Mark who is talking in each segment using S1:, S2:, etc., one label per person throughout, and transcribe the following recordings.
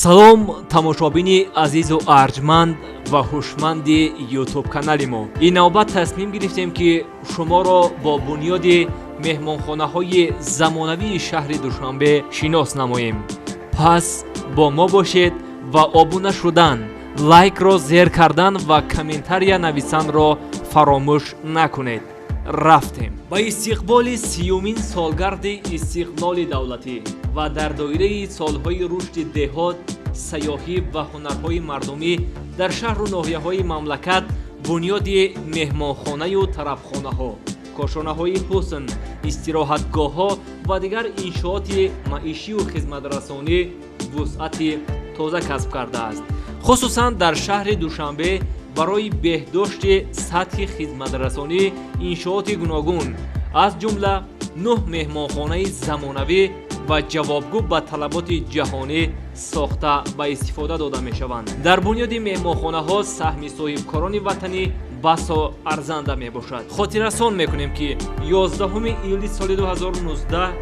S1: салом тамошобини азизу арҷманд ва ҳушманди ютуб канали мо. Ин навбат тасмим гирифтем ки шуморо бо бунёди меҳмонхонаҳои замонавии шаҳри Душанбе шинос намоем. Пас бо мо бошед ва обуна шудан, лайкро зер кардан ва комментария навистанро фаромӯш накунед. рафтем ба истиқболи 30-умин солгарди истиқлоли давлатӣ ва дар доираи солҳои рушди деҳот, сайёҳӣ ва ҳунарҳои мардумӣ дар шаҳру ноҳияҳои мамлакат бунёди меҳмонхонаю тарабхонаҳо, кошонаҳои ҳусн, истироҳатгоҳҳо ва дигар иншооти маишию хизматрасонӣ вусъати тоза касб кардааст. хусусан дар шаҳри Душанбе барои беҳдошти сатҳи хизматрасонӣ иншооти гуногун аз ҷумла 9 меҳмонхонаи замонавӣ ва ҷавобгӯ ба талаботи ҷаҳонӣ сохта ба истифода дода мешаванд. Дар бунёди меҳмонхонаҳо саҳми соҳибкорони ватанӣ басо арзанда мебошад. хотиррасон мекунем ки 11 июли соли 2019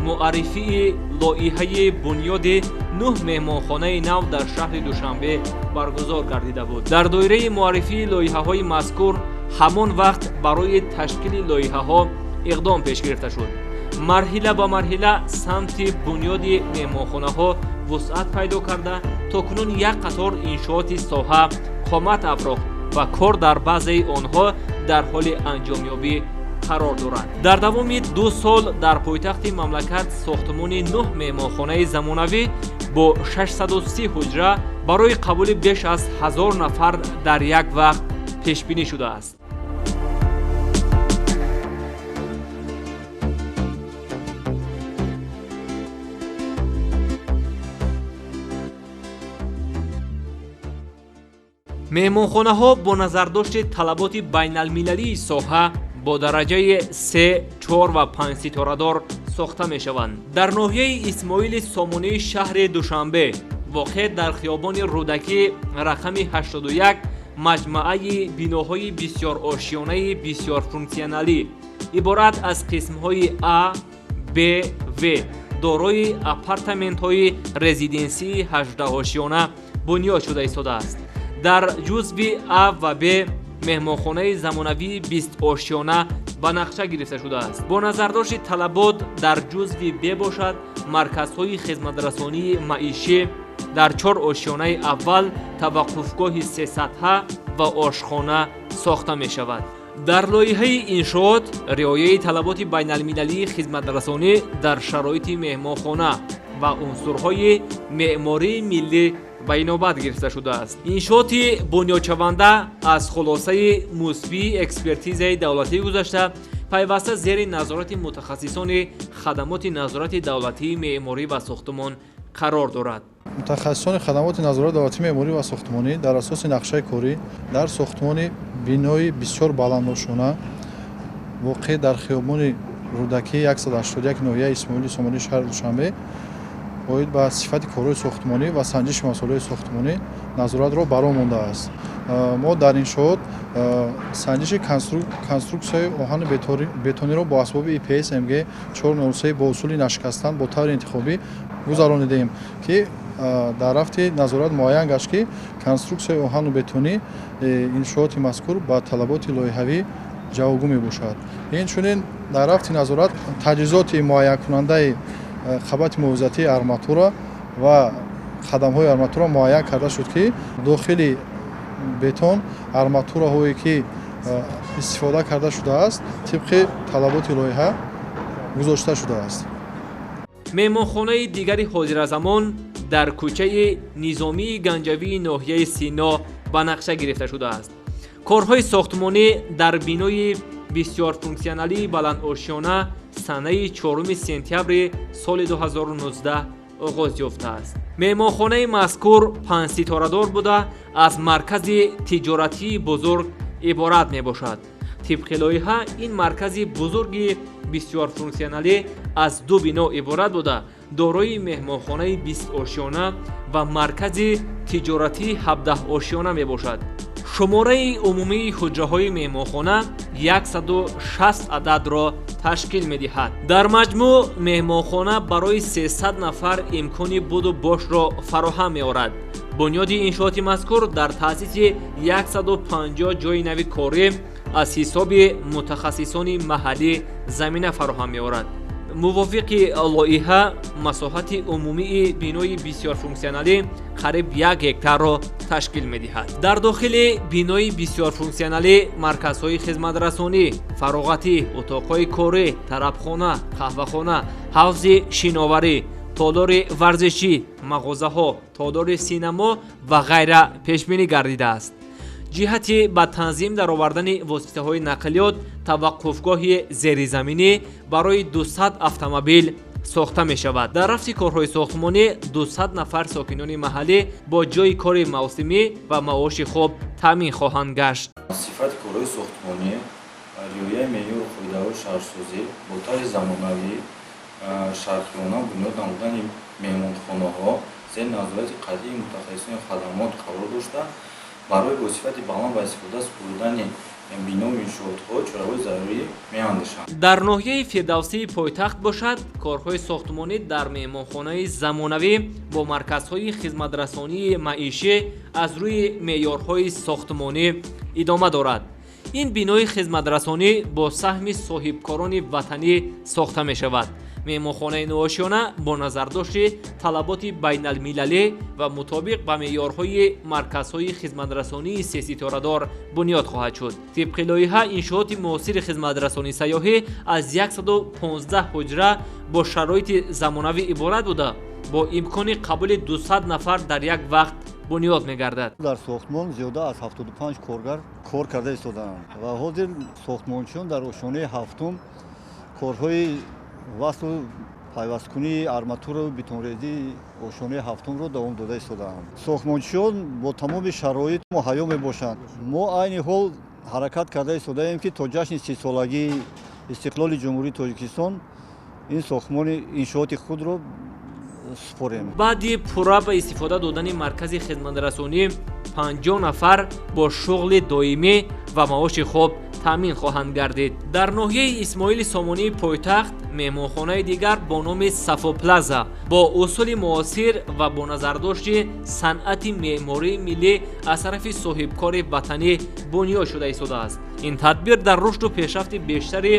S1: муаррифии лоиҳаи бунёди 9 меҳмонхонаи нав дар шаҳри Душанбе баргузор гардида буд. Дар доираи муаррифии лоиҳаҳои мазкур ҳамон вақт барои ташкили лоиҳаҳо иқдом пеш гирифта шуд. марҳила ба марҳила самти бунёди меҳмонхонаҳо вусъат пайдо карда то кунун як қатор иншооти соҳа қомат афрохт ва кор дар баъзеи онҳо дар ҳоли анҷомёбӣ қарор дорад. дар давоми 2 сол дар пойтахти мамлакат сохтмони 9 меҳмонхонаи замонавӣ бо 630 ҳуҷра барои қабули беш аз 1000 нафар дар як вақт пешбинӣ шудааст. меҳмонхонаҳо бо назардошти талаботи байналмилалии соҳа бо дараҷаи 3, 4 ва 5 ситорадор сохта мешаванд. дар ноҳияи исмоили сомонии шаҳри Душанбе воқеъ дар хиёбони Рӯдакӣ рақами 81 маҷмӯаи биноҳои бисёрошиёнаи бисёрфунксионалӣ иборат аз қисмҳои А, Б, В дорои апартаментҳои резиденсии 18-ошиёна бунёд шуда истодааст. дар ҷузви А ва Б меҳмонхонаи замонавии 20-ошиёна ба нақша гирифта шудааст. бо назардошти талабот дар ҷузви Б бошад марказҳои хизматрасонии маишӣ дар 4-ошиёнаи аввал таваққуфгоҳи 3 сатҳа ва ошхона сохта мешавад. дар лоиҳаи иншоот риояи талаботи байналмилалии хизматрасонӣ дар шароити меҳмонхона ва унсурҳои меъмории миллӣ ба инобат гирифта шудааст. иншооти бунёдшаванда аз хулосаи мусбии экспертизаи давлатӣ гузашта пайваста зери назорати мутахассисони хадамоти назорати давлатии меъморӣ ва сохтмон қарор дорад.
S2: мутахассисони хадамоти назорати давлатии меъморӣ ва сохтмонӣ дар асоси нақшаи корӣ дар сохтмони бинои бисёр баландошона воқеъ дар хиёбони Рӯдакӣ 181 ноҳияи исмоили сомонии шаҳри Душанбе оид ба сифати корҳои сохтмонӣ ва санҷиши масъулияти сохтмонӣ назоратро баро мондааст. мо дар иншоот санҷиши конструксияи оҳани бетониро бо асбоби ИПС МГ 403 бо усули нашикастан бо таври интихобӣ гузаронидем ки дар рафти назорат муайян гашт ки конструксияи оҳану бетонӣ иншооти мазкур ба талаботи лоиҳавӣ ҷавобгӯ мебошад. инчунин дар рафти назорат таҷҳизоти муайянкунандаи хабати муҳофизатии арматура ва хадамҳои арматура муайян карда шуд ки дохили бетон арматураҳое ки истифода карда шудааст тибқи талаботи лоиҳа гузошта шудааст.
S1: меҳмонхонаи дигари ҳозиразамон дар кӯчаи низомии ганҷавии ноҳияи Сино ба нақша гирифта шудааст. корҳои сохтмонӣ дар бинои бисёрфунксионалии баландошиёна санаи 4 сентябри соли 2019 оғоз ёфтааст. меҳмонхонаи мазкур 5 ситорадор буда аз маркази тиҷоратии бузург иборат мебошад. тибқи лоиҳа ин маркази бузурги бисёрфунксионалӣ аз 2 бино иборат буда дорои меҳмонхонаи 20-ошиёна ва маркази тиҷоратии 17-ошиёна мебошад. шумораи умумии ҳуҷраҳои меҳмонхона 160 ададро ташкил медиҳад. дар маҷмӯъ меҳмонхона барои 300 нафар имкони буду бошро фароҳам меорад. бунёди иншооти мазкур дар таъсиси 150 ҷойи нави корӣ аз ҳисоби мутахассисони маҳаллӣ замина фароҳам меорад. мувофиқи лоиҳа масоҳати умумии бинои бисёрфунксионалӣ қариб 1 гектарро ташкил медиҳад. дар дохили бинои бисёрфунксионалӣ марказҳои хизматрасонӣ, фароғатӣ, утоқҳои корӣ, тарабхона, қаҳвахона, ҳавзи шиноварӣ, толори варзишӣ, мағозаҳо, толори синамо ва ғайра пешбинӣ гардидааст. ҷиҳати ба танзим даровардани воситаҳои нақлиёт таваққуфгоҳи зеризаминӣ барои 200 автомобил сохта мешавад. дар рафти корҳои сохтмонӣ 200 нафар сокинони маҳаллӣ бо ҷойи кори мавсимӣ ва маоши хуб таъмин хоҳанд гашт.
S3: сифати корҳои сохтмонӣ риояи меъёри қоидаҳои шаҳрсозӣ бо тарзи замонавӣ шарқиёна бунёд намудани меҳмонхонаҳо зери назорати қатъии мутахассисони хадамот қарор дошта барои бо сифати баланд ва истифода аз бурдани бинои иншоотҳо чораҳои зарурӣ меандешанд.
S1: дар ноҳияи фирдавсии пойтахт бошад, корҳои сохтмонӣ дар меҳмонхонаи замонавӣ бо марказҳои хизматрасонии маишӣ аз рӯи меъёрҳои сохтмонӣ идома дорад. ин бинои хизматрасонӣ бо саҳми соҳибкорони ватанӣ сохта мешавад. меҳмонхонаи нуошиёна бо назардошти талаботи байналмилалӣ ва мутобиқ ба меъёрҳои марказҳои хизматрасонии сеситорадор бунёд хоҳад шуд. тибқи лоиҳа иншооти муосири хизматрасонии сайёҳӣ аз 115 ҳуҷра бо шароити замонавӣ иборат буда бо имкони қабули 200 нафар дар як вақт бунёд мегардад.
S4: дар сохтмон зиёда аз 75 коргар кор карда истодаанд ва ҳозир сохтмончиён дар ошонаи ҳафтум корҳои васлу пайвасткунии арматуру бетонрезии ошонаи ҳафтумро давом дода истодаанд. сохтмончиён бо тамоми шароит муҳайё мебошанд. мо айни ҳол ҳаракат карда истодаем ки то ҷашни 30-солагии истиқлоли ҷумҳурии Тоҷикистон ин сохтмони иншооти худро супорем.
S1: баъди пурра ба истифода додани маркази хизматрасонӣ 50 нафар бо шуғли доимӣ ва маоши хуб таъмин хоҳанд гардид. дар ноҳияи исмоили сомонии пойтахт меҳмонхонаи дигар бо номи сафо плаза бо усули муосир ва бо назардошти санъати меъмории миллӣ аз тарафи соҳибкори ватанӣ бунёд шуда истодааст. ин тадбир дар рушду пешрафти бештари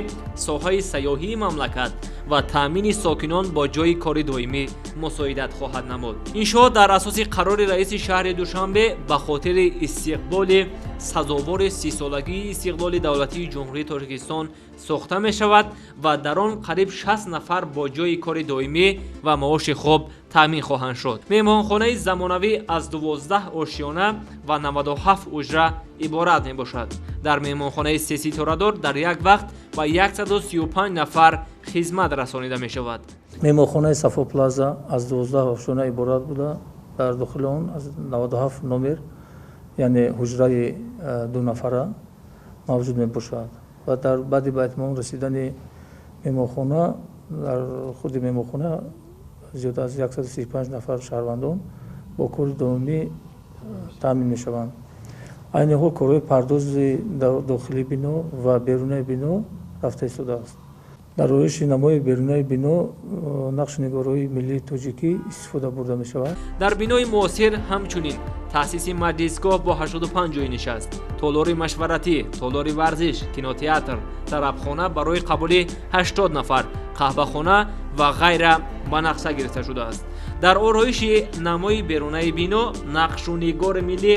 S1: соҳаи сайёҳии мамлакат ва таъмини сокинон бо ҷойи кори доимӣ мусоидат хоҳад намуд. иншоот дар асоси қарори раиси шаҳри душанбе ба хотири истиқболи сазовори 30-солагии истиқлоли давлатии ҷумҳурии Тоҷикистон сохта мешавад ва дар он қариб 60 нафар бо ҷойи кори доимӣ ва маоши хуб таъмин хоҳанд шуд. меҳмонхонаи замонавӣ аз 12 ошиёна ва 97 ҳуҷра иборат мебошад. дар меҳмонхонаи сеситорадор дар як вақт ба 135 нафар хизмат расонида мешавад.
S5: меҳмонхонаи сафо плаза аз 12 ошиёна иборат буда дар дохили он аз 97 номер яъне ҳуҷраи 2 нафара мавҷуд мебошад ва дар баъди ба итмом расидани меҳмонхона дар худи меҳмонхона зиёда аз 135 нафар шаҳрвандон бо кори доимӣ таъмин мешаванд. айни ҳол корҳои пардози дохилии бино ва берунаи бино рафта истодааст. дар роиши намои берунаи бино нақши нигорҳои миллии тоҷикӣ истифода бурда мешавад.
S1: дар бинои муосир ҳамчунин таъсиси маҷлисгоҳ бо 85 ҷойи нишаст, толори машваратӣ, толори варзиш, кинотеатр, тарабхона барои қабули 80 нафар, қаҳвахона ва ғайра ба нақша гирифта шудааст. дар ороиши намои берунаи бино нақшу нигори миллӣ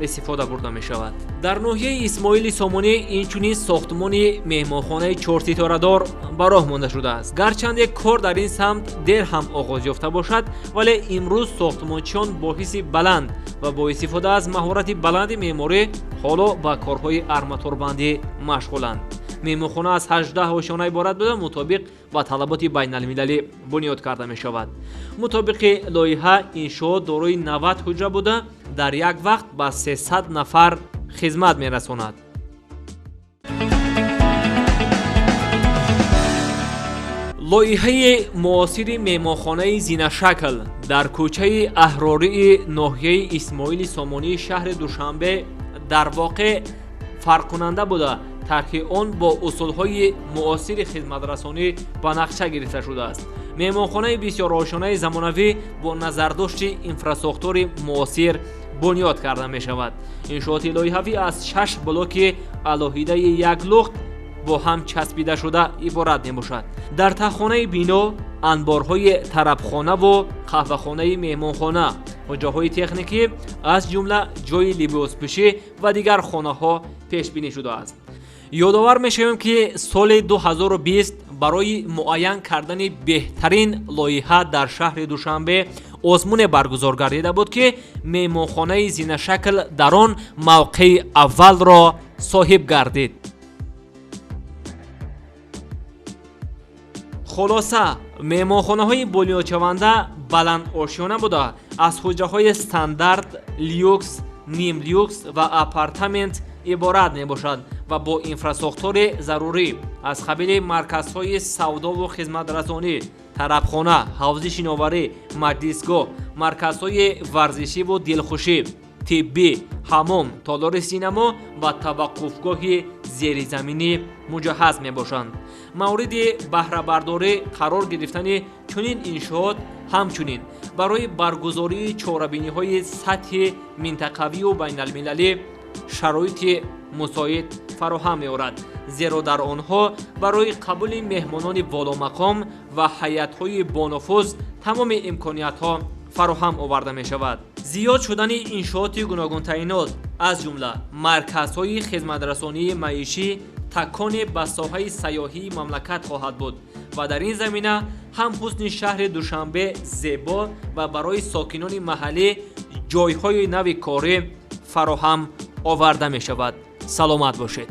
S1: истифода бурда мешавад. дар ноҳияи исмоили сомонӣ инчунин сохтмони меҳмонхонаи чорситорадор ба роҳ монда шудааст. гарчанде кор дар ин самт дер ҳам оғоз ёфта бошад, вале имрӯз сохтмончиён бо ҳисси баланд ва бо истифода аз маҳорати баланди меъморӣ ҳоло ба корҳои арматурбандӣ машғуланд. меҳмонхона аз 18 ошиёна иборат буда мутобиқ ба талаботи байналмилалӣ бунёд карда мешавад. мутобиқи лоиҳа иншоот дорои 90 ҳуҷра буда дар як вақт ба 300 нафар хизмат мерасонад. лоиҳаи муосири меҳмонхонаи зинашакл дар кӯчаи аҳрории ноҳияи исмоили сомонии шаҳри душанбе дар воқеъ фарқкунанда буда тарҳи он бо усулҳои муосири хизматрасонӣ ба нақша гирифта шудааст. меҳмонхонаи бисёр ошёнаи замонавӣ бо назардошти инфрасохтури муосир бунёд карда мешавад. иншооти лоиҳавӣ аз 6 блоки алоҳидаи як лухт бо ҳам часпида шуда иборат мебошад. дар таххонаи бино анборҳои тарабхонаву қаҳвахонаи меҳмонхона, ҳуҷраҳои техникӣ аз ҷумла ҷойи либоспӯшӣ ва дигар хонаҳо пешбинӣ шудааст. ёдовар мешавем ки соли 2020 барои муайян кардани беҳтарин лоиҳа дар шаҳри душанбе озмуне баргузор гардида буд ки меҳмонхонаи зинашакл дар он мавқеи аввалро соҳиб гардид. хулоса, меҳмонхонаҳои бунёдшаванда баландошёна буда аз ҳуҷраҳои стандарт, люкс, нимлюкс ва апартамент иборат мебошад ва бо инфрасохтури зарурӣ аз қабили марказҳои савдову хизматрасонӣ, тарабхона, ҳавзи шиноварӣ, маҷлисгоҳ, марказҳои варзишиву дилхушӣ, тиббӣ, ҳаммом, толори синамо ва таваққуфгоҳи зеризаминӣ муҷаҳҳаз мебошанд. мавриди баҳрабардорӣ қарор гирифтани чунин иншоот ҳамчунин барои баргузории чорабиниҳои сатҳи минтақавию байналмилалӣ шароити мусоид фароҳам меорад, зеро дар онҳо барои қабули меҳмонони воломақом ва ҳайатҳои бонуфуз тамоми имкониятҳо фароҳам оварда мешавад. зиёд шудани иншооти гуногунтаинот аз ҷумла марказҳои хизматрасонии маишӣ таконе ба соҳаи сайёҳии мамлакат хоҳад буд ва дар ин замина ҳам ҳусни шаҳри душанбе зебо ва барои сокинони маҳаллӣ ҷойҳои нави корӣ фароҳам оварда мешавад. саломат бошед.